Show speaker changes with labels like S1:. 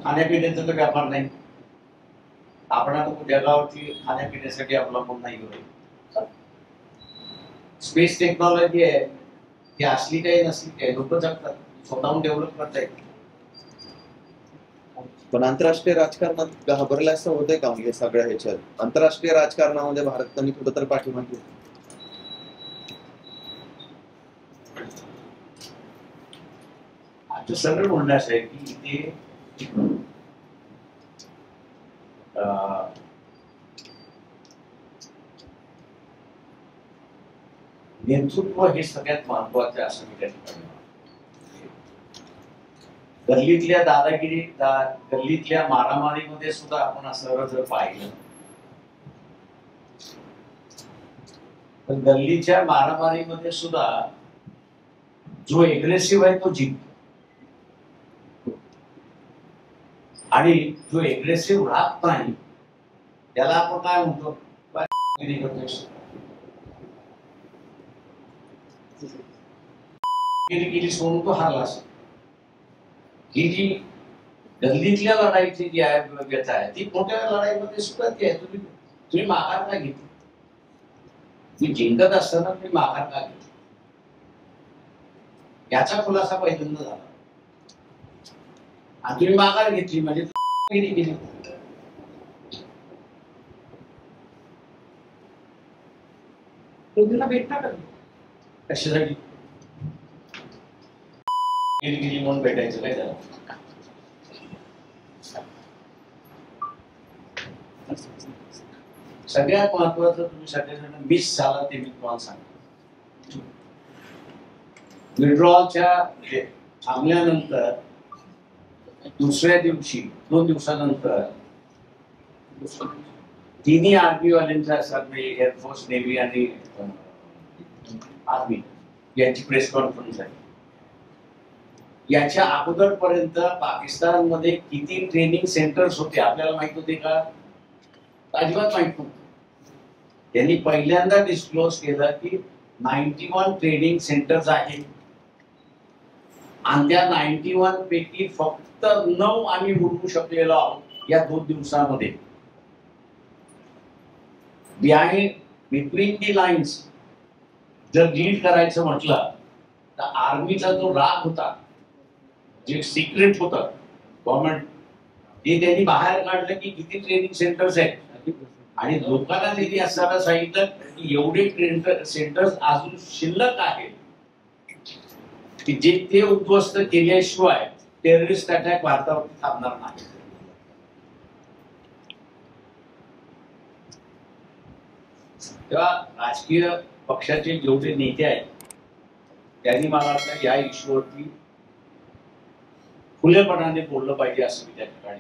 S1: खाण्यापिण्याचा तर व्यापार नाही. आपण आता जगावरती खाण्यापिण्यासाठी अवलंबून नाही होईल. स्पेस टेक्नॉलॉजी आहे ती असली काही नसली काही लोक जगतात, स्वतःहून डेव्हलप करता येईल.
S2: पण आंतरराष्ट्रीय राजकारणात घाबरल्याचं होतंय का म्हणजे सगळ्या ह्याच्यात? आंतरराष्ट्रीय राजकारणामध्ये भारताने कुठेतरी पाठीमागे
S1: आमचं सगळं म्हणणं असं आहे की इथे नेतृत्व हे सगळ्यात महत्वाचे असं मी त्या ठिकाणी गल्लीतल्या दादागिरी गल्लीतल्या मारामारीमध्ये सुद्धा आपण असं जर पाहिलं तर गल्लीच्या मारामारीमध्ये सुद्धा जो एग्रेसिव्ह आहे तो जिंकतो आणि जो एग्रेसिव्ह राहत नाही त्याला आपण काय म्हणतो केली सोडून तो हारला असेल. ही जी गल्लीतल्या लढाईची जी आहे व्यथा आहे ती मोठ्या लढाईमध्ये सुद्धा ती आहे. तुम्ही माघार का घेतली? तुम्ही जिंकत असताना तुम्ही माघार का घेतली याचा खुलासा पहिल्यांदा झाला. आणि तुम्ही माघार घेतली म्हणजे केली तुम्हाला भेटणार कशासाठी गेली म्हणून भेटायचं काय झालं? सगळ्यात महत्वाचं तुम्ही सगळेजण मिस झाला ते मी तुम्हाला सांगतो. विड्रॉलच्या थांबल्यानंतर दुसऱ्या दिवशी 2 दिवसानंतर तिन्ही आर्मी वाल्यांच्या सगळे एअरफोर्स नेव्ही आणि आर्मी यांची प्रेस कॉन्फरन्स आहे. याच्या अगोदरपर्यंत पाकिस्तानमध्ये किती ट्रेनिंग सेंटर्स होते आपल्याला माहित होते का? अजिबात माहित नव्हतं. त्यांनी पहिल्यांदा डिस्क्लोज केलं की 91 ट्रेनिंग सेंटर्स आहेत आणि त्या 91 पैकी फक्त 9 आम्ही उडवू शकलेलो आहोत या 2 दिवसामध्ये. बिटवीन दी लाईन्स जर लीड करायचं म्हटलं तर आर्मीचा जो राग होता जे सिक्रेट होतं गव्हर्नमेंट ते त्यांनी बाहेर काढलं की किती ट्रेनिंग सेंटर्स आहेत आणि लोकांना त्यांनी असताना सांगितलं की एवढे ट्रेनिंग सेंटर्स अजून शिल्लक आहेत की जे ते उद्ध्वस्त केल्याशिवाय टेररिस्ट अटॅक भारतावरती थांबणार नाही. तेव्हा राजकीय पक्षाचे जेवढे नेते आहेत त्यांनी मला वाटतं या इश्यूवरती खुलेपणाने बोललं पाहिजे असं मी त्या ठिकाणी